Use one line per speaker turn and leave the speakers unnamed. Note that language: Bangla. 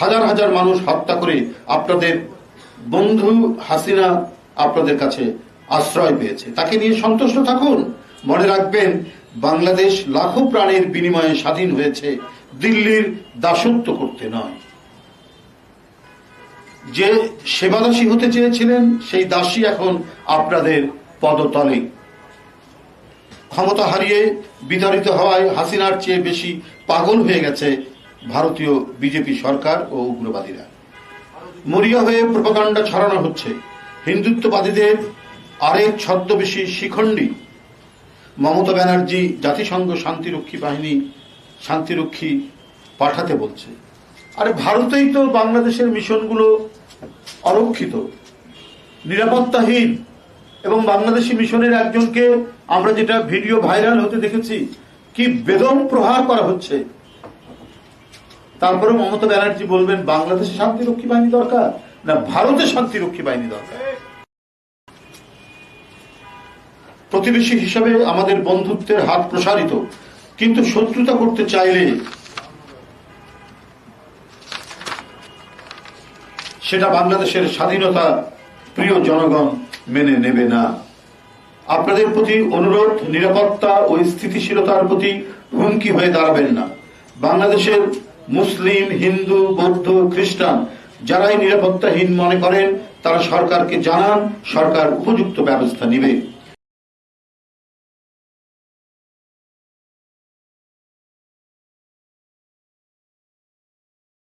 হাজার হাজার মানুষ হত্যা করে আপনাদের বন্ধু হাসিনা আপনাদের কাছে আশ্রয় পেয়েছে, তাকে নিয়ে সন্তুষ্ট থাকুন। মনে রাখবেন, বাংলাদেশ লাখো প্রাণের বিনিময়ে স্বাধীন হয়েছে, দিল্লির দাসত্ব করতে নয়। যে সেবাদাসী হতে চেয়েছিলেন সেই দাসী এখন আপনাদের পদতলে। ক্ষমতা হারিয়ে বিতাড়িত হওয়ায় হাসিনার চেয়ে বেশি পাগল হয়ে গেছে ভারতীয় বিজেপি সরকার ও উগ্রবাদীরা। মরিয়া হয়ে প্রোপাগান্ডা ছড়ানো হচ্ছে। হিন্দুত্ববাদীদের আরেক ছদ্মবেশী শিখণ্ডী মমতা ব্যানার্জি জাতিসংঘ শান্তিরক্ষী পাঠাতে বলছে। আরে ভারতেই তো বাংলাদেশের মিশনগুলো অরক্ষিত, নিরাপত্তাহীন, এবং বাংলাদেশি মিশনের একজনকে আমরা যেটা ভিডিও ভাইরাল হতে দেখেছি, কি বেদম প্রহার করা হচ্ছে। তারপরে মমতা ব্যানার্জি বলবেন বাংলাদেশে শান্তিরক্ষী বাহিনী দরকার না ভারতে শান্তিরক্ষী বাহিনী দরকার। প্রতিবেশী হিসাবে আমাদের বন্ধুত্বের হাত প্রসারিত, কিন্তু শত্রুতা করতে চাইলে সেটা বাংলাদেশের স্বাধীনতা প্রিয় জনগণ মেনে নেবে না। আপনাদের প্রতি অনুরোধ, নিরাপত্তা ও স্থিতিশীলতার প্রতি হুমকি হয়ে দাঁড়াবেন না। বাংলাদেশের মুসলিম, হিন্দু, বৌদ্ধ, খ্রিস্টান যারাই নিরাপত্তাহীন মনে করেন তারা সরকারকে জানান, সরকার উপযুক্ত ব্যবস্থা নেবে।